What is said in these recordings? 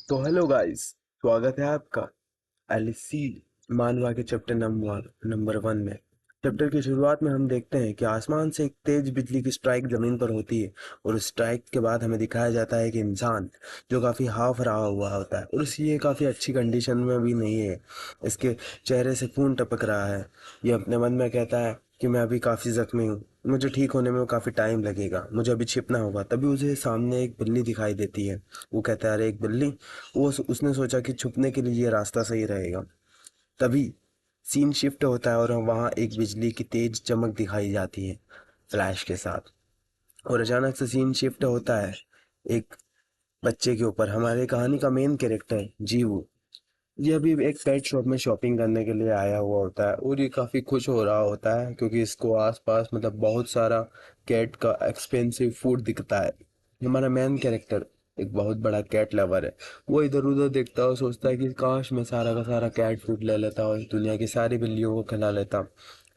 तो hello guys, स्वागत है आपका एलिसी मानवा के चैप्टर नंबर 1 में। चैप्टर की शुरुआत में हम देखते हैं कि आसमान से एक तेज बिजली की स्ट्राइक जमीन पर होती है और उस स्ट्राइक के बाद हमें दिखाया जाता है कि इंसान जो काफी हाफ रहा हुआ होता है और ये काफी अच्छी कंडीशन में भी नहीं है। इसके चेहरे से खून टपक रहा है। ये अपने मन में कहता है कि मैं अभी काफी जख्मी हूँ, मुझे ठीक होने में काफी टाइम लगेगा, मुझे अभी छिपना होगा। तभी उसे सामने एक बिल्ली दिखाई देती है। वो कहता है, अरे एक बिल्ली। उसने सोचा कि छुपने के लिए ये रास्ता सही रहेगा। तभी सीन शिफ्ट होता है और वहां एक बिजली की तेज चमक दिखाई जाती है फ्लैश के साथ। और अचानक से सीन शिफ्ट होता है एक बच्चे के ऊपर। हमारे कहानी का मेन कैरेक्टर जीवू, ये अभी एक पेट शॉप में शॉपिंग करने के लिए आया हुआ होता है और ये काफ़ी खुश हो रहा होता है क्योंकि इसको आसपास मतलब बहुत सारा कैट का एक्सपेंसिव फूड दिखता है। हमारा मेन कैरेक्टर एक बहुत बड़ा कैट लवर है। वो इधर उधर देखता है और सोचता है कि काश मैं सारा का सारा कैट फूड ले लेता और दुनिया की सारी बिल्लियों को खिला लेता।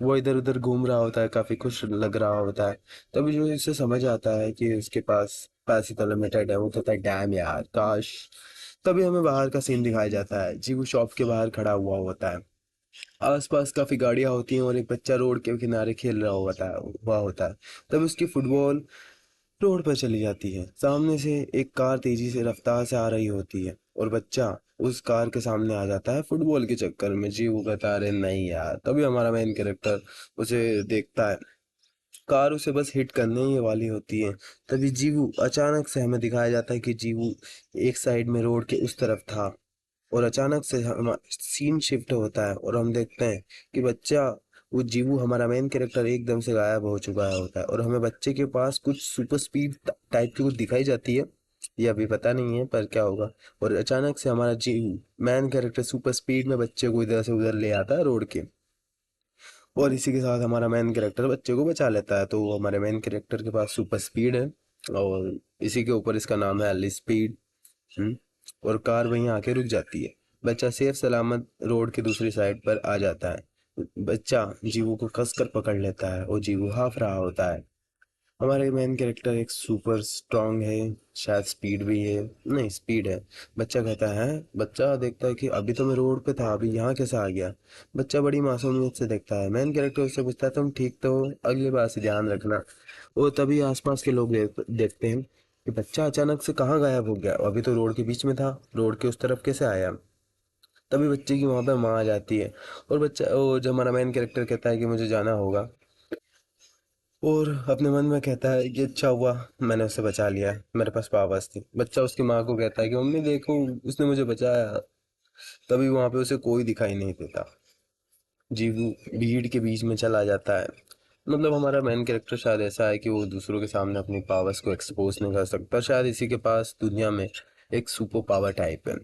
वो इधर उधर घूम रहा होता है, काफ़ी खुश लग रहा होता है। तभी जो इसे समझ आता है कि उसके पास पैसे तो लिमिटेड है। वो कहता है, डैम यार, काश। तभी हमें बाहर का सीन दिखाया जाता है। जी वो शॉप के बाहर खड़ा हुआ होता है। आसपास काफी गाड़ियां होती हैं और एक बच्चा रोड के किनारे खेल रहा हुआ होता है। तभी उसकी फुटबॉल रोड पर चली जाती है। सामने से एक कार तेजी से रफ्तार से आ रही होती है और बच्चा उस कार के सामने आ जाता है फुटबॉल के चक्कर में। जी वो कहता है, अरे नहीं यार। तभी हमारा मेन कैरेक्टर उसे देखता है। कार उसे बस हिट करने ही वाली होती है। तभी जीवू अचानक से हमें दिखाया जाता है कि जीवू एक साइड में रोड के उस तरफ था और अचानक से हम सीन शिफ्ट होता है और हम देखते हैं कि बच्चा, वो जीवू हमारा मेन कैरेक्टर, एकदम से गायब हो चुका होता है और हमें बच्चे के पास कुछ सुपर स्पीड टाइप की कुछ दिखाई जाती है। ये अभी पता नहीं है पर क्या होगा। और अचानक से हमारा जीवू मैन कैरेक्टर सुपर स्पीड में बच्चे को इधर से उधर ले आता है रोड के। और इसी के साथ हमारा मेन कैरेक्टर बच्चे को बचा लेता है। तो वो हमारे मेन कैरेक्टर के पास सुपर स्पीड है और इसी के ऊपर इसका नाम है एली स्पीड। और कार वहीं आके रुक जाती है। बच्चा सेफ सलामत रोड की दूसरी साइड पर आ जाता है। बच्चा जीवू को कसकर पकड़ लेता है और जीवू हाफ रहा होता है। हमारे मेन कैरेक्टर एक सुपर स्ट्रांग है, शायद स्पीड भी है, नहीं स्पीड है। बच्चा कहता है, बच्चा देखता है कि अभी तो मैं रोड पे था, अभी यहाँ कैसे आ गया। बच्चा बड़ी मासूमियत से देखता है। मेन कैरेक्टर उससे पूछता है, तुम ठीक तो हो? अगली बार से ध्यान रखना। और तभी आसपास के लोग देखते हैं कि बच्चा अचानक से कहाँ गायब हो गया। अभी तो रोड के बीच में था, रोड के उस तरफ कैसे आया। तभी बच्चे की वहां पे माँ आ जाती है और बच्चा, वो जो हमारा मेन कैरेक्टर कहता है कि मुझे जाना होगा और अपने मन में कहता है कि अच्छा हुआ मैंने उसे बचा लिया, मेरे पास पावर्स थी। बच्चा उसकी माँ को कहता है कि मम्मी देखो, उसने मुझे बचाया। तभी वहां पे उसे कोई दिखाई नहीं देता। जीवू भीड़ के बीच में चला जाता है। मतलब हमारा मेन कैरेक्टर शायद ऐसा है कि वो दूसरों के सामने अपनी पावर्स को एक्सपोज नहीं कर सकता। शायद इसी के पास दुनिया में एक सुपर पावर टाइप है।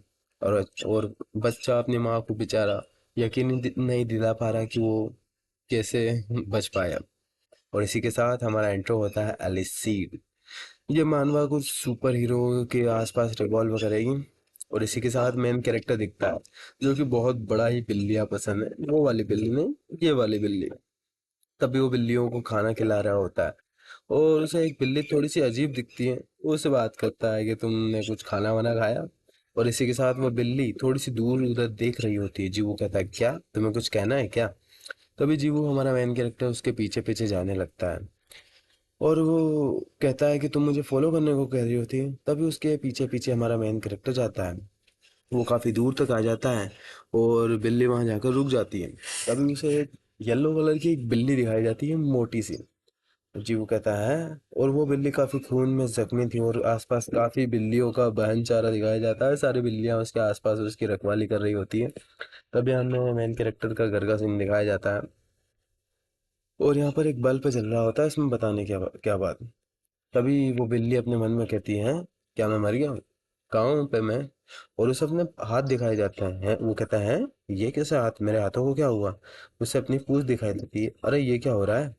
और बच्चा अपनी माँ को बेचारा यकीन नहीं दिला पा रहा कि वो कैसे बच पाया। और इसी के साथ हमारा इंट्रो होता है एलिस सीड। ये मानवा कुछ सुपर हीरो के आसपास रिवॉल्व करेगी। और इसी के साथ मेन कैरेक्टर दिखता है जो कि बहुत बड़ा ही बिल्लियाँ पसंद है। वो वाली बिल्ली नहीं, ये वाली बिल्ली। तभी वो बिल्लियों को खाना खिला रहा होता है और उसे एक बिल्ली थोड़ी सी अजीब दिखती है। वो उससे बात करता है कि तुमने कुछ खाना वाना खाया। और इसी के साथ वो बिल्ली थोड़ी सी दूर उधर देख रही होती है। जीवू कहता है, क्या तुम्हें कुछ कहना है क्या। तभी जीवू हमारा मेन कैरेक्टर उसके पीछे पीछे जाने लगता है और वो कहता है कि तुम मुझे फॉलो करने को कह रही होती है। तभी उसके पीछे पीछे हमारा मेन कैरेक्टर जाता है। वो काफी दूर तक आ जाता है और बिल्ली वहां जाकर रुक जाती है। तभी उसे एक येलो कलर की एक बिल्ली दिखाई जाती है, मोटी सी। जी वो कहता है, और वो बिल्ली काफी खून में जख्मी थी और आसपास काफी बिल्लियों का बहन चारा दिखाया जाता है। सारी बिल्लियां उसके आसपास उसकी रखवाली कर रही होती है। तभी हमें मेन कैरेक्टर का घर का सीन दिखाया जाता है और यहाँ पर एक बल्ब जल रहा होता है। इसमें बताने क्या क्या बात। तभी वो बिल्ली अपने मन में कहती है, क्या मैं मर गया हूँ? कहाँ पे मैं? और उसे अपने हाथ दिखाए जाते हैं। वो कहता है, ये कैसे हाथ, मेरे हाथों को क्या हुआ? उसे अपनी पूंछ दिखाई देती है। अरे ये क्या हो रहा है।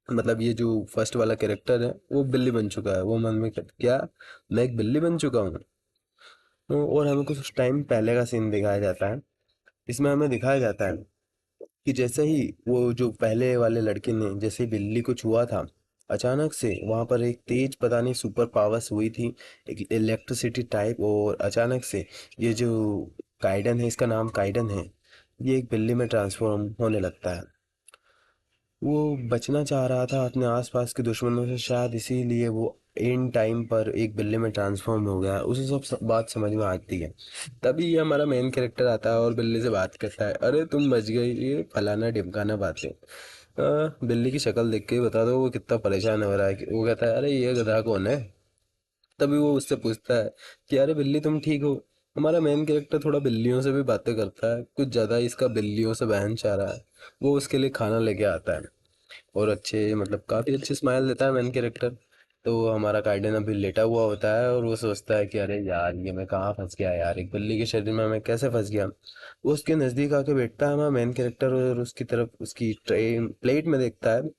मतलब ये जो फर्स्ट वाला कैरेक्टर है वो बिल्ली बन चुका है। वो मन में कहता, क्या मैं एक बिल्ली बन चुका हूँ? और हमें कुछ टाइम पहले का सीन दिखाया जाता है। इसमें हमें दिखाया जाता है कि जैसे ही वो जो पहले वाले लड़के ने जैसे ही बिल्ली को छुआ था, अचानक से वहां पर एक तेज पता नहीं सुपर पावर्स हुई थी, एक इलेक्ट्रिसिटी टाइप, और अचानक से ये जो काइडन है, इसका नाम काइडन है, ये एक बिल्ली में ट्रांसफॉर्म होने लगता है। वो बचना चाह रहा था अपने आसपास के दुश्मनों से, शायद इसीलिए वो इन टाइम पर एक बिल्ली में ट्रांसफॉर्म हो गया। उसे बात समझ में आती है। तभी ये हमारा मेन कैरेक्टर आता है और बिल्ली से बात करता है, अरे तुम बच गई, ये फलाना ढिमकाना बातें। बिल्ली की शक्ल देख के ही बता दो वो कितना परेशान हो रहा है। वो कहता है, अरे ये गधा कौन है। तभी वो उससे पूछता है कि अरे बिल्ली तुम ठीक हो। हमारा मेन कैरेक्टर थोड़ा बिल्लियों से भी बातें करता है, कुछ ज़्यादा ही इसका बिल्लियों से बहन चाह रहा है। वो उसके लिए खाना लेके आता है और अच्छे मतलब काफ़ी अच्छी स्माइल देता है मेन कैरेक्टर। तो हमारा गार्डन अभी लेटा हुआ होता है और वो सोचता है कि अरे यार ये मैं कहाँ फंस गया यार, एक बिल्ली के शरीर में मैं कैसे फंस गया। वो उसके नज़दीक आके बैठता है हमारा मेन कैरेक्टर और उसकी तरफ उसकी ट्रे प्लेट में देखता है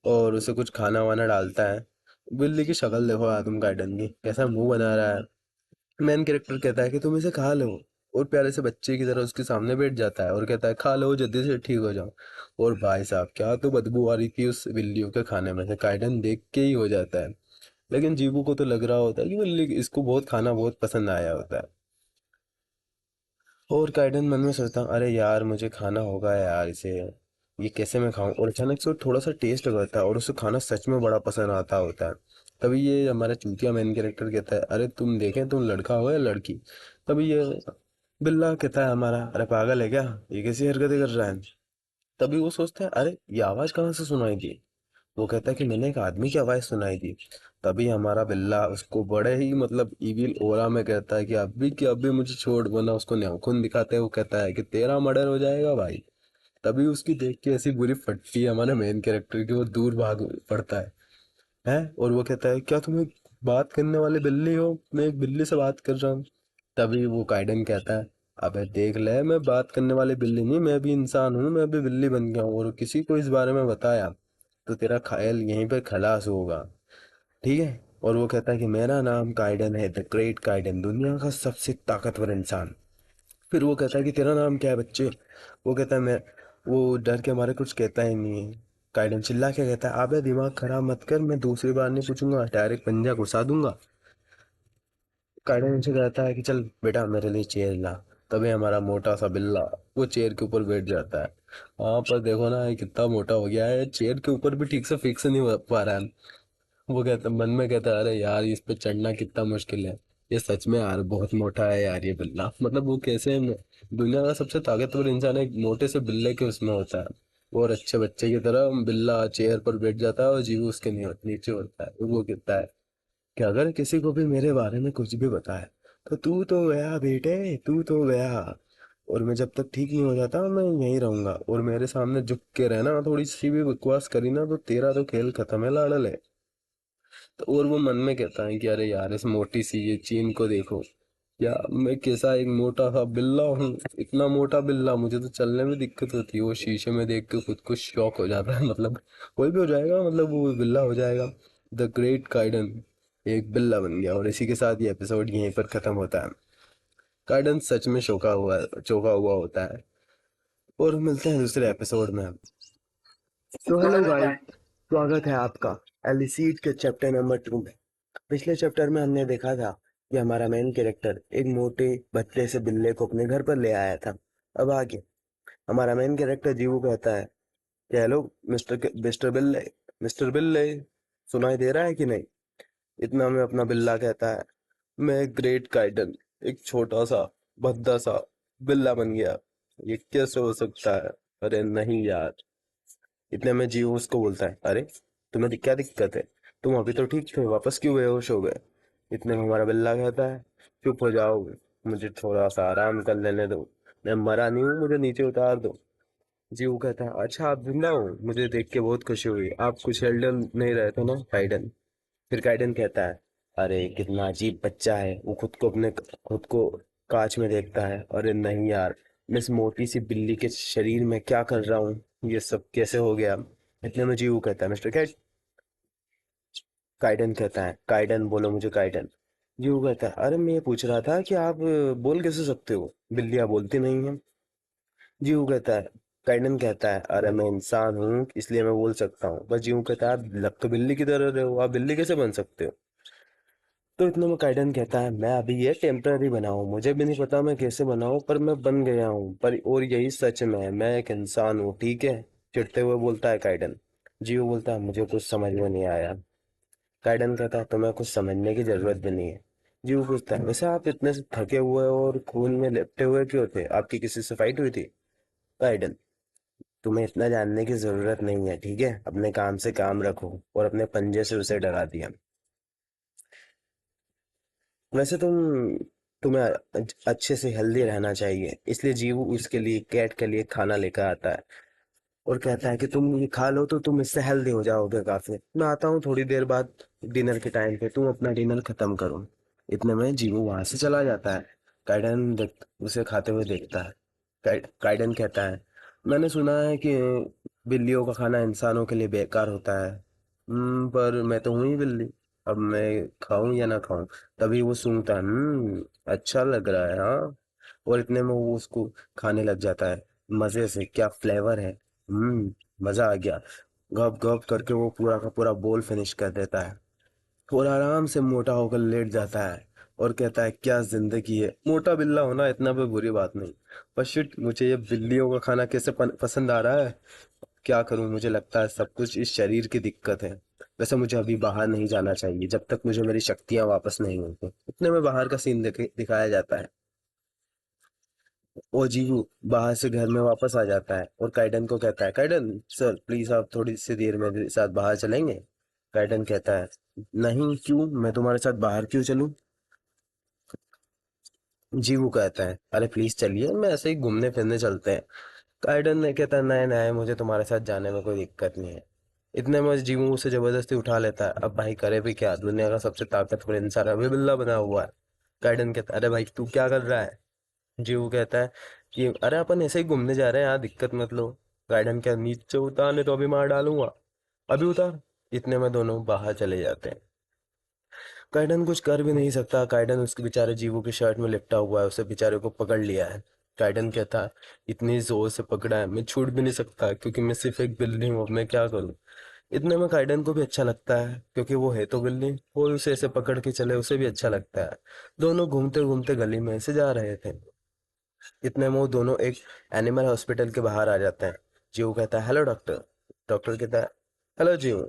और उसे कुछ खाना वाना डालता है। बिल्ली की शक्ल देखो आदम गार्डन की, कैसा मुंह बना रहा है। मेन कैरेक्टर कहता है कि तुम इसे खा लो, और प्यारे से बच्चे की तरह उसके सामने बैठ जाता है और कहता है खा लो जल्दी से ठीक हो जाओ। और भाई साहब क्या तो बदबू आ रही थी उस बिल्लियों के खाने में से, काइडन देख के ही हो जाता है। लेकिन जीवू को तो लग रहा होता है कि बिल्ली इसको बहुत खाना बहुत पसंद आया होता है। और काइडन मन में सोचता है, अरे यार मुझे खाना होगा यार इसे, ये कैसे मैं खाऊं। और अचानक से वो थोड़ा सा टेस्ट करता है और उसे खाना सच में बड़ा पसंद आता होता है। तभी ये हमारा चूतिया मेन कैरेक्टर कहता है, अरे तुम देखें तुम लड़का हो या लड़की। तभी ये बिल्ला कहता है हमारा, अरे पागल है क्या, ये कैसी हरकतें कर रहा है। तभी वो सोचता है, अरे ये आवाज कहाँ से सुनाई दी। वो कहता है कि मैंने एक आदमी की आवाज सुनाई दी। तभी हमारा बिल्ला उसको बड़े ही मतलब इविल ओरा में कहता है कि अभी मुझे छोड़, वरना उसको नाखून दिखाते हैं। वो कहता है कि तेरा मर्डर हो जाएगा भाई। तभी उसकी देख के ऐसी बुरी फटती है हमारे मेन कैरेक्टर की, वो दूर भाग पड़ता है। और वो कहता है, क्या तुम एक बात करने वाली बिल्ली हो, मैं एक बिल्ली से बात कर रहा हूँ। तभी वो काइडन कहता है, अबे देख ले, मैं बात करने वाली बिल्ली नहीं, मैं भी इंसान हूँ, मैं भी बिल्ली बन गया हूँ, और किसी को इस बारे में बताया तो तेरा ख्याल यहीं पर खलास होगा, ठीक है। और वो कहता है कि मेरा नाम काइडन है, द ग्रेट काइडन, दुनिया का सबसे ताकतवर इंसान। फिर वो कहता है कि तेरा नाम क्या है बच्चे। वो कहता है मैं, वो डर के मारे कुछ कहता ही नहीं है। काइडन चिल्ला के कहता है, अबे दिमाग खराब मत कर, मैं दूसरी बार नहीं पूछूंगा, डायरेक्ट पंजा घुसा दूंगा। काइडन उनसे कहता है कि चल बेटा मेरे लिए चेयर ला। तभी हमारा मोटा सा बिल्ला वो चेयर के ऊपर बैठ जाता है। वहां पर देखो ना ये कितना मोटा हो गया है, चेयर के ऊपर भी ठीक से फिक्स नहीं हो पा रहा है। वो कहता मन में कहता है, अरे यार इस पे चढ़ना कितना मुश्किल है। ये सच में यार बहुत मोटा है यार ये बिल्ला, मतलब वो कैसे दुनिया का सबसे ताकतवर इंसान एक मोटे से बिल्ले के उसमें होता है। और अच्छे बच्चे की तरह बिल्ला चेयर पर बैठ जाता है और जीव उसके नीचे होता है। और वो कहता है कि अगर किसी को भी मेरे बारे में कुछ भी बताया तो तू तो गया बेटे, तू तो गया। और मैं जब तक ठीक नहीं हो जाता मैं यहीं रहूंगा, और मेरे सामने झुक के रहना, थोड़ी सी भी बकवास करी ना तो तेरा तो खेल खत्म है लाडले। तो और वो मन में कहता है कि अरे यार इस मोटी सी ये चीन को देखो, या मैं कैसा एक मोटा सा बिल्ला हूँ, इतना मोटा बिल्ला, मुझे तो चलने में दिक्कत होती है। वो शीशे में देख के खुद को शॉक हो जाता है, मतलब कोई भी हो जाएगा, मतलब वो बिल्ला हो जाएगा। द ग्रेट काइडन एक बिल्ला बन गया, और इसी के साथ ये एपिसोड यहीं पर खत्म होता है। काइडन सच में चौंका हुआ होता है। और मिलते हैं दूसरे एपिसोड में। तो हेलो गाइस, स्वागत है आपका एलिसीड के चैप्टर नंबर 2 में। पिछले चैप्टर में हमने देखा था कि हमारा मेन कैरेक्टर एक मोटे बच्चे से बिल्ले को अपने घर पर ले आया था। अब आगे हमारा मेन कैरेक्टर जीवू कहता है कि हेलो मिस्टर बिल्ले, मिस्टर बिल्ले, सुनाई दे रहा है कि नहीं। इतना में अपना बिल्ला कहता है, मैं ग्रेट काइडन एक छोटा सा भद्दा सा बिल्ला बन गया, ये कैसे हो सकता है। अरे नहीं यार। इतने में जीव उसको बोलता है, अरे तुम्हें क्या दिक्कत है, तुम अभी तो ठीक थे, वापस क्यों बेहोश हो गए। इतने में हमारा बिल्ला कहता है, चुप हो जाओ, मुझे थोड़ा सा आराम कर लेने दो, मैं मरा नहीं हूँ, मुझे नीचे उतार दो। जीव कहता है, अच्छा आप जिंदा हो, मुझे देख के बहुत खुशी हुई, आप कुछ हेल्डन नहीं रहे थे ना काइडन। फिर काइडन कहता है, अरे कितना अजीब बच्चा है, वो खुद को कांच में देखता है, अरे नहीं यार, मैं इस मोटी सी बिल्ली के शरीर में क्या कर रहा हूँ, ये सब कैसे हो गया। इतने में जीव कहता है, मिस्टर कैट। काइडन कहता है, काइडन बोलो मुझे काइडन। जीव कहता है, अरे मैं ये पूछ रहा था कि आप बोल कैसे सकते हो, बिल्लियां बोलती नहीं है। जीव कहता है, काइडन कहता है, अरे मैं इंसान हूँ इसलिए मैं बोल सकता हूँ। बस जीव कहता है, आप लग तो बिल्ली की तरह रहे हो, आप बिल्ली कैसे बन सकते हो? तो इतने में काइडन कहता है, मैं अभी ये टेम्पररी बना हूँ, मुझे भी नहीं पता मैं कैसे बना हूँ, पर मैं बन गया हूँ, पर और यही सच में है, मैं एक इंसान हूँ, ठीक है? चिढ़ते हुए बोलता है काइडन। जीव बोलता है, मुझे कुछ समझ में नहीं आया। काइडन कहता है, तुम्हें कुछ समझने की जरूरत भी नहीं है। जीव पूछता है, वैसे आप इतने से थके हुए और खून में लिपटे हुए क्यों थे? आपकी किसी से फाइट हुई थी? काइडन, तुम्हें इतना जानने की जरूरत नहीं है, ठीक है? अपने काम से काम रखो, और अपने पंजे से उसे डरा दिया। वैसे तुम्हें अच्छे से हेल्दी रहना चाहिए, इसलिए जीवू उसके लिए, कैट के लिए खाना लेकर आता है और कहता है कि तुम ये खा लो तो तुम इससे हेल्दी हो जाओगे काफी। मैं आता हूँ थोड़ी देर बाद, डिनर के टाइम पे तुम अपना डिनर खत्म करो। इतने में जीवू वहां से चला जाता है। काइडन उसे खाते हुए देखता है। काइडन कहता है, मैंने सुना है कि बिल्लियों का खाना इंसानों के लिए बेकार होता है। पर मैं तो हूं ही बिल्ली, अब मैं खाऊं या ना खाऊं? तभी वो सूंघता है, अच्छा लग रहा है, हाँ। और इतने में वो उसको खाने लग जाता है। मजे से, क्या फ्लेवर है, मजा आ गया। गप गप करके वो पूरा का पूरा बोल फिनिश कर देता है और आराम से मोटा होकर लेट जाता है और कहता है, क्या जिंदगी है, मोटा बिल्ला होना इतना भी बुरी बात नहीं। पर शिट, मुझे ये बिल्लियों का खाना कैसे पसंद आ रहा है। क्या करूं, मुझे लगता है सब कुछ इस शरीर की दिक्कत है। वैसे मुझे अभी बाहर नहीं जाना चाहिए जब तक मुझे मेरी शक्तियां वापस नहीं होती। इतने में बाहर का सीन दिखाया जाता है। वो जीवू बाहर से घर में वापस आ जाता है और काइडन को कहता है, काइडन सर प्लीज आप थोड़ी सी देर मेरे साथ बाहर चलेंगे? काइडन कहता है, नहीं, क्यों, मैं तुम्हारे साथ बाहर क्यों चलूं? जीवू कहता है, अरे प्लीज चलिए, मैं ऐसे ही घूमने फिरने चलते हैं। काइडन ने कहता है, नहीं नहीं, मुझे तुम्हारे साथ जाने में कोई दिक्कत नहीं है। इतने में जीवू उसे जबरदस्ती उठा लेता है। अब भाई करे भी क्या, दुनिया का सबसे ताकतवर इंसान अभी बिल्ला बना हुआ है। काइडन कहता है, अरे भाई तू क्या कर रहा है? जीव कहता है कि अरे अपन ऐसे ही घूमने जा रहे हैं, यहाँ दिक्कत मत लो। गार्डन के नीचे उतारने तो अभी मार डालूंगा, अभी उतार। इतने में दोनों बाहर चले जाते हैं। काइडन कुछ कर भी नहीं सकता। काइडन उसके बेचारे जीवो की शर्ट में लिपटा हुआ है, उसे बेचारे को पकड़ लिया है। काइडन कहता है, इतनी जोर से पकड़ा है, मैं छूट भी नहीं सकता क्योंकि मैं सिर्फ एक बिल्ली हूँ, अब मैं क्या करूँ? इतने में काइडन को भी अच्छा लगता है क्योंकि वो है तो बिल्ली, कोई उसे ऐसे पकड़ के चले उसे भी अच्छा लगता है। दोनों घूमते घूमते गली में से जा रहे थे। इतने में वो दोनों एक एनिमल हॉस्पिटल के बाहर आ जाते हैं। जीव कहता है, हेलो डॉक्टर। डॉक्टर कहता है, हेलो जीव।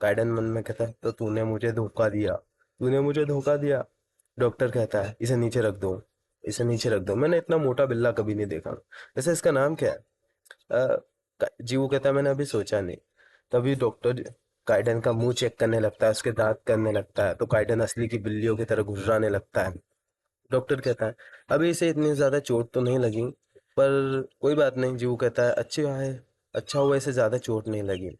काइडन मन में कहता है, तो तूने मुझे धोखा दिया, तूने मुझे धोखा दिया। डॉक्टर कहता है, इसे नीचे रख दो, इसे नीचे रख दो, मैंने इतना मोटा बिल्ला कभी नहीं देखा। वैसे इसका नाम क्या है? जीव कहता है, मैंने अभी सोचा नहीं। तभी डॉक्टर काइडन का मुंह चेक करने लगता है, उसके दांत करने लगता है, तो काइडन असली की बिल्लियों की तरह घुर्राने लगता है। डॉक्टर कहता है, अभी इसे इतनी ज्यादा चोट तो नहीं लगी, पर कोई बात नहीं। जीव कहता है, अच्छी है, अच्छा हुआ इसे ज्यादा चोट नहीं लगी।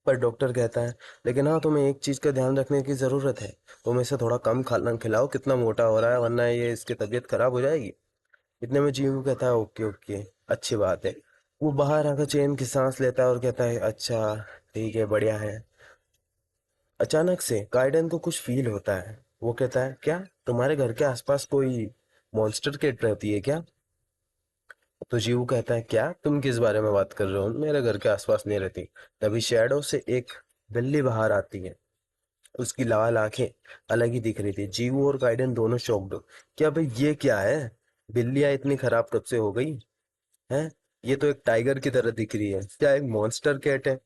पर डॉक्टर कहता है, लेकिन हाँ, तुम्हें एक चीज का ध्यान रखने की जरूरत है, तुम इसे थोड़ा कम खाना खिलाओ, कितना मोटा हो रहा है, वरना ये इसकी तबीयत खराब हो जाएगी। इतने में जीव कहता है, ओके ओके, अच्छी बात है। वो बाहर आकर चैन की सांस लेता है और कहता है, अच्छा ठीक है, बढ़िया है। अचानक से काइडन को कुछ फील होता है। वो कहता है, क्या तुम्हारे घर के आसपास कोई मॉन्स्टर किड रहती है क्या? तो जीव कहता है, क्या तुम किस बारे में बात कर रहे हो, मेरे घर के आसपास नहीं रहती। तभी शैडो से एक बिल्ली बाहर आती है। उसकी लाल आंखें अलग ही दिख रही थी। जीव और काइडन दोनों शॉक्ड। क्या भाई, ये क्या है? बिल्लियां इतनी खराब कब से हो गई हैं? ये तो एक टाइगर की तरह दिख रही है, क्या एक मॉन्स्टर कैट है?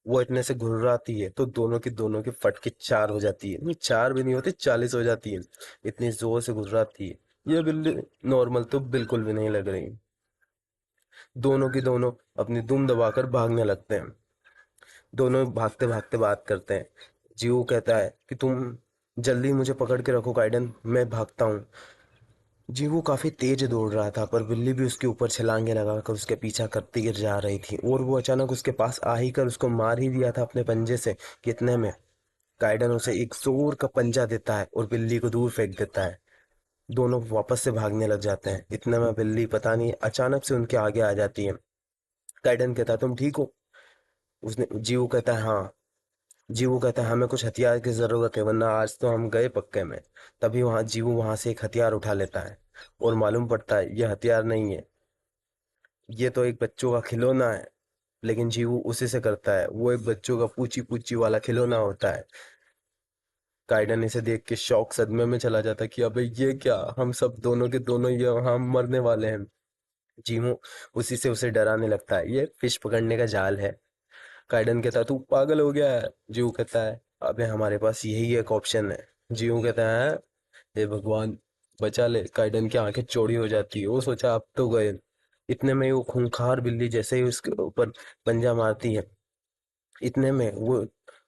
वो इतने से घुर्राती है तो दोनों की फट के चार हो जाती है, नहीं चार भी नहीं होती, 40 हो जाती है। इतनी जोर से घुर्राती है। ये बिल्ली नॉर्मल तो बिल्कुल भी नहीं लग रही। दोनों की दोनों अपनी दुम दबाकर भागने लगते हैं। दोनों भागते भागते बात करते हैं। जीव कहता है कि तुम जल्दी मुझे पकड़ के रखो काइडन, मैं भागता हूँ। जीवू काफी तेज दौड़ रहा था, पर बिल्ली भी उसके ऊपर छलांगे लगाकर उसके पीछा करती गिर जा रही थी, और वो अचानक उसके पास आ ही कर उसको मार ही दिया था अपने पंजे से। कितने में काइडन उसे एक जोर का पंजा देता है और बिल्ली को दूर फेंक देता है। दोनों वापस से भागने लग जाते हैं। इतने में बिल्ली पता नहीं अचानक से उनके आगे आ जाती है। काइडन कहता है, तुम ठीक हो? उसने जीवू कहता है, हाँ। जीवू कहता है, हमें कुछ हथियार की जरूरत है, वरना आज तो हम गए पक्के में। तभी जीवू वहां से एक हथियार उठा लेता है और मालूम पड़ता है यह हथियार नहीं है। ये तो एक बच्चों का खिलौना है, लेकिन जीवू उसी से करता है, वो एक बच्चों का पूची पूची वाला खिलौना होता है। काइडन इसे देख के शौक सदमे में चला जाता है कि अबे ये क्या, हम सब दोनों के दोनों ये हम मरने वाले हैं। जीवू उसी से उसे डराने लगता है, ये फिश पकड़ने का जाल है। काइडन कहता है तू पागल हो गया है। जीवू कहता है अबे हमारे पास यही एक ऑप्शन है। जीवू कहता है हे भगवान बचा ले। काइडन की आंखें चौड़ी हो जाती है, वो सोचा अब तो गए। इतने में ही वो खूंखार बिल्ली जैसे ही उसके ऊपर पंजा मारती है, इतने में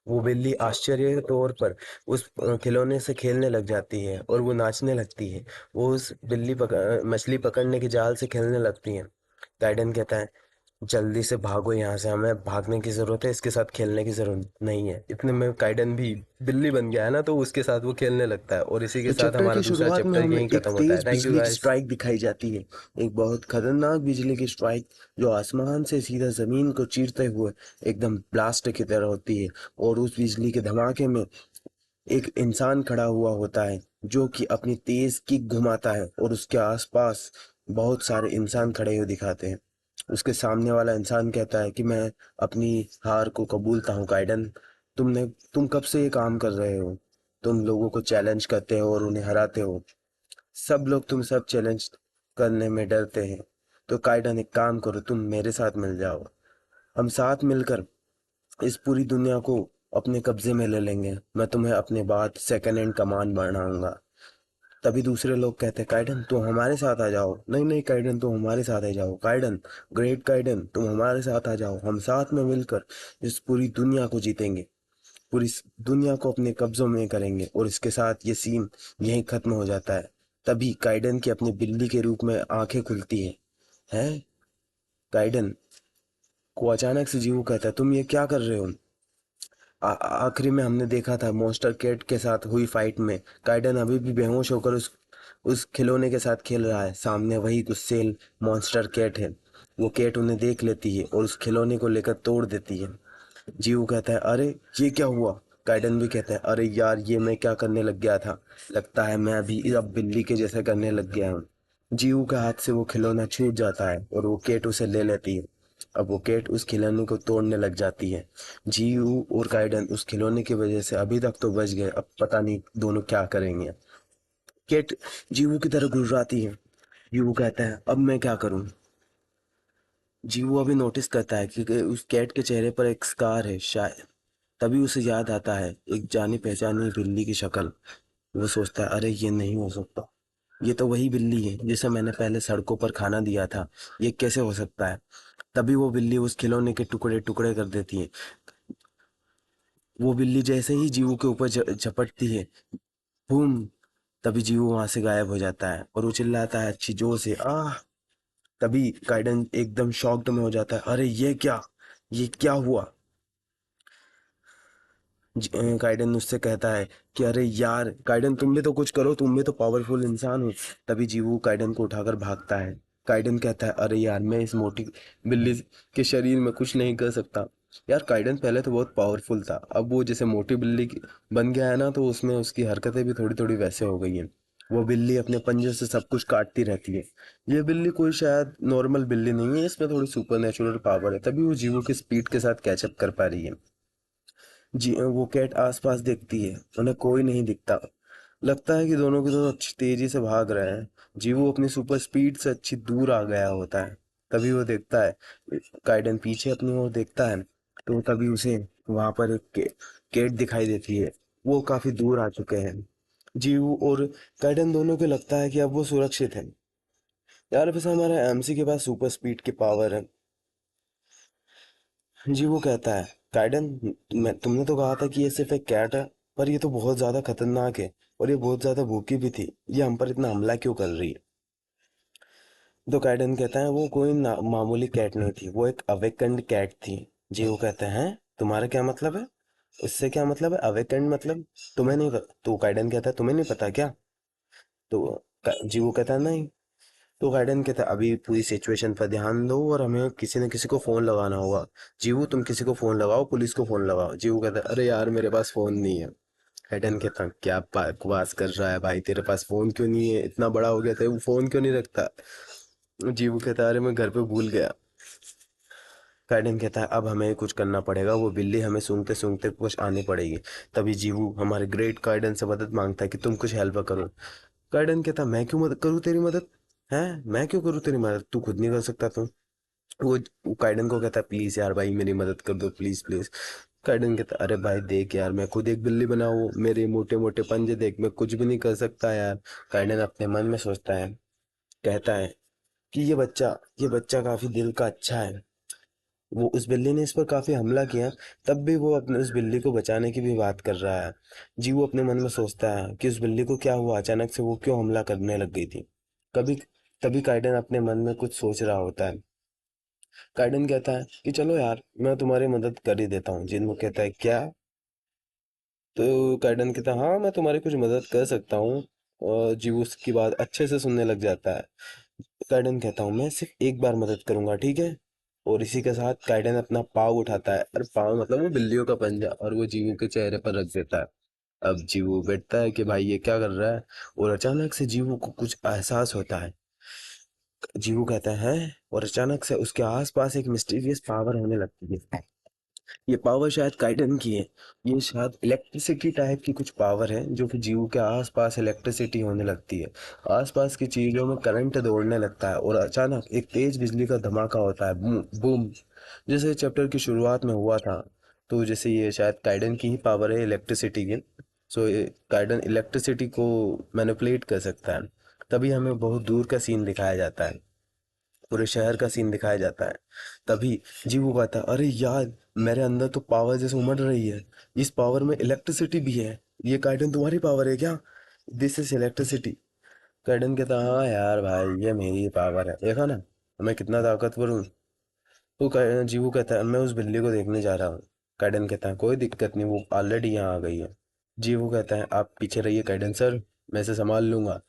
वो बिल्ली आश्चर्य के तौर पर उस खिलौने से खेलने लग जाती है और वो नाचने लगती है। वो उस मछली पकड़ने के जाल से खेलने लगती है। गाइडन कहता है जल्दी से भागो यहाँ से, हमें भागने की जरूरत है, इसके साथ खेलने की जरूरत नहीं है। इतने में काइडन भी बिल्ली बन गया है ना, तो उसके साथ वो खेलने लगता है और इसी के तो साथ चैप्टर हमारा की दूसरा शुरुआत में चैप्टर हमें यहीं एक खत्म होता है। तेज थैंक यू बिजली की गाइस। स्ट्राइक दिखाई जाती है। एक बहुत खतरनाक बिजली की स्ट्राइक जो आसमान से सीधा जमीन को चीरते हुए एकदम ब्लास्ट की तरह होती है। और उस बिजली के धमाके में एक इंसान खड़ा हुआ होता है जो कि अपनी तेज किक घुमाता है और उसके आसपास बहुत सारे इंसान खड़े हुए दिखाते हैं। उसके सामने वाला इंसान कहता है कि मैं अपनी हार को कबूलता हूँ काइडन। तुम कब से ये काम कर रहे हो? तुम लोगों को चैलेंज करते हो और उन्हें हराते हो। सब लोग तुम सब चैलेंज करने में डरते हैं। तो काइडन एक काम करो, तुम मेरे साथ मिल जाओ। हम साथ मिलकर इस पूरी दुनिया को अपने कब्जे में ले लेंगे। मैं तुम्हें अपने बाद सेकंड हैंड कमान बनाऊंगा। तभी दूसरे लोग कहते हैं काइडन तुम हमारे साथ आ जाओ। नहीं नहीं काइडन तुम हमारे साथ आ जाओ। काइडन, ग्रेट काइडन तुम हमारे साथ आ जाओ। हम साथ में मिलकर इस पूरी दुनिया को जीतेंगे, पूरी दुनिया को अपने कब्जों में करेंगे। और इसके साथ ये सीन यहीं खत्म हो जाता है। तभी काइडन की अपनी बिल्ली के रूप में आंखें खुलती हैं। काइडन को अचानक से जीवू कहता है तुम ये क्या कर रहे हो? आखिरी में हमने देखा था मॉन्स्टर कैट के साथ हुई फाइट में काइडन अभी भी बेहोश होकर उस खिलौने के साथ खेल रहा है। सामने वही गुस्सेल मॉन्स्टर कैट है। वो कैट उन्हें देख लेती है और उस खिलौने को लेकर तोड़ देती है। जीव कहता है अरे ये क्या हुआ? काइडन भी कहता है अरे यार ये मैं क्या करने लग गया था, लगता है मैं अभी अब बिल्ली के जैसा करने लग गया हूँ। जीव के हाथ से वो खिलौना छूट जाता है और वो केट उसे ले लेती है। अब वो केट उस खिलौने को तोड़ने लग जाती है। जीव और काइडन उस खिलौने की वजह से अभी तक तो बच गए, अब पता नहीं दोनों क्या करेंगे। केट जीवू की तरह गुर्राती है। जीवू कहता है अब मैं क्या करूं? जीवू अभी नोटिस करता है कि उस कैट के चेहरे पर एक स्कार है शायद। तभी उसे याद आता है एक जानी पहचानी बिल्ली की शक्ल। वो सोचता है अरे ये नहीं हो सकता, ये तो वही बिल्ली है जिसे मैंने पहले सड़कों पर खाना दिया था। ये कैसे हो सकता है? तभी वो बिल्ली उस खिलौने के टुकड़े टुकड़े कर देती है। वो बिल्ली जैसे ही जीवू के ऊपर झपटती है, बूम, तभी जीवू वहां से गायब हो जाता है और वो चिल्लाता है अच्छी जोर से आह। तभी काइडन एकदम शॉक्ड में हो जाता है अरे ये क्या हुआ? काइडन उससे कहता है कि अरे यार काइडन तुम भी तो कुछ करो, तुम भी तो पावरफुल इंसान हो। तभी जीवू काइडन को उठाकर भागता है। काइडन कहता है अरे यार मैं इस मोटी बिल्ली के शरीर में कुछ नहीं कर सकता। यार काइडन पहले तो बहुत पावरफुल था, अब वो जैसे मोटी बन गया है ना, तो उसमें उसकी हरकतें भी थोड़ी थोड़ी वैसे हो गई हैं। वो बिल्ली अपने पंजे से सब कुछ काटती रहती है। ये बिल्ली कोई शायद नॉर्मल बिल्ली नहीं है, इसमें थोड़ी सुपर नेचुरल पावर है, तभी वो जीवो की स्पीड के साथ कैचअप कर पा रही है। जी वो कैट आसपास देखती है, उन्हें कोई नहीं दिखता। लगता है कि दोनों के दोनों अच्छी तेजी से भाग रहे हैं। जीवो अपनी सुपर स्पीड से अच्छी दूर आ गया होता है। तभी वो देखता है, काइडन पीछे अपनी ओर देखता है, तो तभी उसे वहां पर एक कैट दिखाई देती है। वो काफी दूर आ चुके हैं। जीवो और काइडन दोनों को लगता है कि अब वो सुरक्षित है। यार वैसे हमारे एमसी के पास सुपर स्पीड की पावर है। जी वो कहता है काइडन, तुमने तो कहा था कि ये सिर्फ एक कैट है, पर ये तो बहुत ज्यादा खतरनाक है और ये बहुत ज्यादा भूखी भी थी। ये हम पर इतना हमला क्यों कर रही है? तो काइडन कहता है वो कोई मामूली कैट नहीं थी, वो एक अवेकन्ड कैट थी। जी वो कहते हैं तुम्हारा क्या मतलब है? उससे क्या मतलब है अवेकन्ड मतलब? तुम्हें नहीं पता? तो काइडन कहता है तुम्हें नहीं पता क्या? तो जी वो कहता है नहीं। तो गार्डन कहता है अभी पूरी सिचुएशन पर ध्यान दो और हमें किसी न किसी को फोन लगाना होगा। जीवू तुम किसी को फोन लगाओ, पुलिस को फोन लगाओ। जीवू कहता है अरे यार मेरे पास फोन नहीं है। गार्डन कहता है क्या बकवास कर रहा है भाई, तेरे पास फोन क्यों नहीं है? इतना बड़ा हो गया था वो फोन क्यों नहीं रखता? जीवू कहता है अरे मैं घर पे भूल गया। काइडन कहता है अब हमें कुछ करना पड़ेगा, वो बिल्ली हमें सूंघते सूंघते कुछ आनी पड़ेगी। तभी जीवू हमारे ग्रेट काइडन से मदद मांगता है कि तुम कुछ हेल्प करो। काइडन कहता है मैं क्यों मदद करूँ तेरी मदद, है मैं क्यों करूँ तेरी मदद, तू खुद नहीं कर सकता तू। वो काइडन को कहता है प्लीज यार भाई मेरी मदद कर दो प्लीज प्लीज। काइडन कहता है अरे भाई देख यार मैं खुद एक बिल्ली बना हूँ, मेरे मोटे मोटे पंजे देख, मैं कुछ भी नहीं कर सकता यार। काइडन अपने मन में सोचता है, कहता है कि ये बच्चा काफी दिल का अच्छा है। वो उस बिल्ली ने इस पर काफी हमला किया, तब भी वो अपने उस बिल्ली को बचाने की भी बात कर रहा है। जी वो अपने मन में सोचता है कि उस बिल्ली को क्या हुआ, अचानक से वो क्यों हमला करने लग गई थी। कभी तभी काइडन अपने मन में कुछ सोच रहा होता है। काइडन कहता है कि चलो यार मैं तुम्हारी मदद कर ही देता हूँ। जिन वो कहता है क्या, तो काइडन कहता है हाँ मैं तुम्हारी कुछ मदद कर सकता हूँ। और जीव उसकी बात अच्छे से सुनने लग जाता है। काइडन कहता हूँ मैं सिर्फ एक बार मदद करूंगा ठीक है। और इसी के साथ काइडन अपना पाव उठाता है, और पाव मतलब वो बिल्लियों का पंजा, और वो जीवू के चेहरे पर रख देता है। अब जीवू बैठता है कि भाई ये क्या कर रहा है। और अचानक से जीवू को कुछ एहसास होता है। जीवू कहता है और अचानक से उसके आसपास एक मिस्टीरियस पावर होने लगती है। ये पावर शायद काइटन की है। ये शायद इलेक्ट्रिसिटी टाइप की कुछ पावर है जो कि जीव के आसपास इलेक्ट्रिसिटी होने लगती है। आसपास की चीजों में करंट दौड़ने लगता है और अचानक एक तेज बिजली का धमाका होता है, बूम बूम। जैसे चैप्टर की शुरुआत में हुआ था। तो जैसे ये शायद काइडन की ही पावर है इलेक्ट्रिसिटी की। सो काइडन इलेक्ट्रिसिटी को मैनिपुलेट कर सकता है। तभी हमें बहुत दूर का सीन दिखाया जाता है, पूरे शहर का सीन दिखाया जाता है। तभी जीवू कहता है अरे यार मेरे अंदर तो पावर जैसे उमड़ रही है, इस पावर में इलेक्ट्रिसिटी भी है। ये काइडन तुम्हारी पावर है क्या, दिस इज इलेक्ट्रिसिटी। काइडन कहता है हाँ यार भाई ये मेरी पावर है, देखा ना मैं कितना ताकतवर हूँ। तो जीवू कहता है मैं उस बिल्ली को देखने जा रहा हूँ। काइडन कहता है कोई दिक्कत नहीं, वो ऑलरेडी यहाँ आ गई है। जीवू कहता है आप पीछे रहिए काइडन सर, मैं इसे संभाल लूंगा।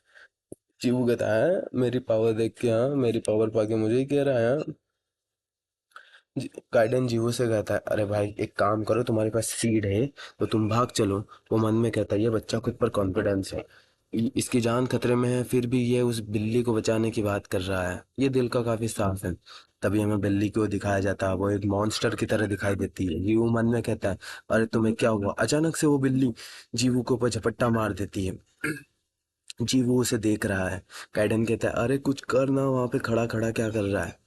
जीवू कहता है मेरी पावर देख के, हाँ मेरी पावर पाके मुझे ही कह रहा है हाँ? गार्डन जीवो से कहता है अरे भाई एक काम करो तुम्हारे पास सीड है तो तुम भाग चलो। वो मन में कहता है ये बच्चा खुद पर कॉन्फिडेंस है, इसकी जान खतरे में है फिर भी ये उस बिल्ली को बचाने की बात कर रहा है, ये दिल का काफी साफ है। तभी हमें बिल्ली को दिखाया जाता है, वो एक मॉन्स्टर की तरह दिखाई देती है। जीवू मन में कहता है अरे तुम्हें क्या हुआ। अचानक से वो बिल्ली जीवू के ऊपर झपट्टा मार देती है। जीवू उसे देख रहा है। काइडन कहता है अरे कुछ कर ना, वहां पे खड़ा खड़ा क्या कर रहा है।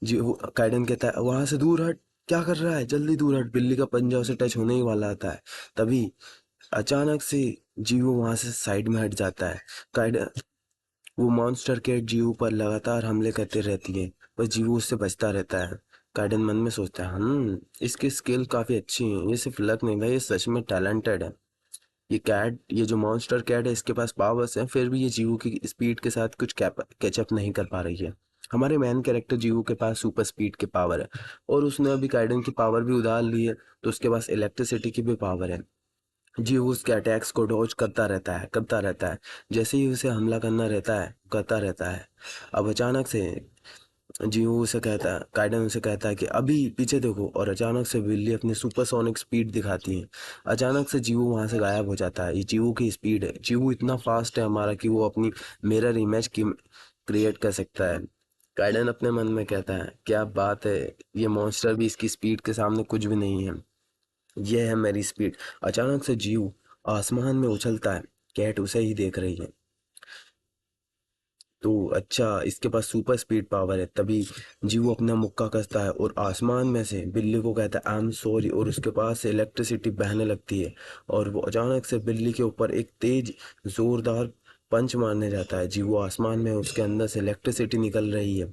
जी वो काइडन कहता है वहां से दूर हट, क्या कर रहा है जल्दी दूर हट, बिल्ली का पंजा उसे टच होने ही वाला आता है। तभी अचानक से जीवो वहां से साइड में हट जाता है। काइडन वो मॉन्स्टर कैट जीवो पर लगातार हमले करते रहती है, पर जीवो उससे बचता रहता है। काइडन मन में सोचता है इसकी स्किल काफी अच्छी है, ये सिर्फ लक नहीं भाई ये सच में टैलेंटेड है। ये जो मॉन्स्टर कैट है इसके पास पावर्स हैं फिर भी ये जीवो की स्पीड के साथ कुछ कैचअप नहीं कर पा रही है। हमारे मेन कैरेक्टर जीवो के पास सुपर स्पीड की पावर है, और उसने अभी काइडन की पावर भी उधार ली है, तो उसके पास इलेक्ट्रिसिटी की भी पावर है। जीवो उसके अटैक्स को डॉज करता रहता है। जैसे ही उसे हमला करना रहता है करता रहता है। अब अचानक से जीवो उसे कहता है काइडन उसे कहता है कि अभी पीछे देखो, और अचानक से बिल्ली अपनी सुपरसोनिक स्पीड दिखाती है। अचानक से जीवो वहां से गायब हो जाता है। ये जीवो की स्पीड है, जीवो इतना फास्ट है हमारा कि वो अपनी मिरर इमेज की क्रिएट कर सकता है। काइडन अपने मन में कहता है क्या बात है, ये मॉन्स्टर भी इसकी स्पीड के सामने कुछ भी नहीं है, ये है मेरी स्पीड। अचानक से जीव आसमान में उछलता है, कैट उसे ही देख रही है। तो अच्छा इसके पास सुपर स्पीड पावर है। तभी जीव अपना मुक्का कसता है और आसमान में से बिल्ली को कहता है आई एम सॉरी, और उसके पास से इलेक्ट्रिसिटी बहने लगती है। और वो अचानक से बिल्ली के ऊपर एक तेज जोरदार पंच मारने जाता है। जीव आसमान में उसके अंदर से इलेक्ट्रिसिटी निकल रही है,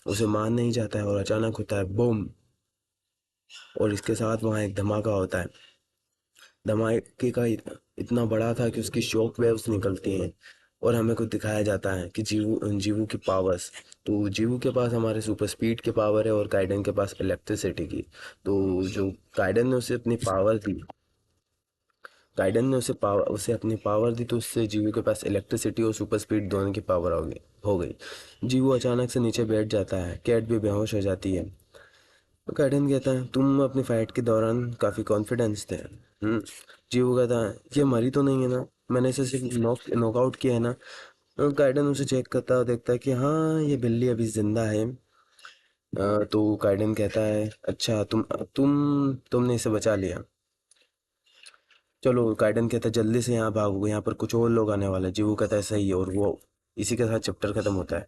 उसे मार नहीं जाता है, और अचानक होता है बूम। और इसके साथ वहाँ एक धमाका होता है। धमाके का इतना बड़ा था कि उसकी शॉक वेव्स निकलती हैं, और हमें कुछ दिखाया जाता है कि जीवू जीवू की पावर्स। तो जीवू के पास हमारे सुपर स्पीड की पावर है और काइडन के पास इलेक्ट्रिसिटी की। तो जो काइडन ने उसे अपनी पावर दी, काइडन ने उसे अपनी पावर दी, तो उससे जीवू के पास इलेक्ट्रिसिटी और सुपर स्पीड दोनों की पावर हो गई। जीवू अचानक से नीचे बैठ जाता है, कैट भी बेहोश हो जाती है। तो काइडन कहता है तुम अपनी फाइट के दौरान काफी कॉन्फिडेंस थे। जीवू कहता है ये मरी तो नहीं है ना, मैंने इसे सिर्फ नॉकआउट किया है ना। और काइडन उसे चेक करता है और देखता है कि हाँ ये बिल्ली अभी जिंदा है। तो काइडन कहता है अच्छा तुमने इसे बचा लिया। चलो काइडन कहता है जल्दी से यहाँ भागो, यहाँ पर कुछ और लोग आने वाले हैं। जी वो कहता है सही है, और वो इसी के साथ चैप्टर खत्म होता है।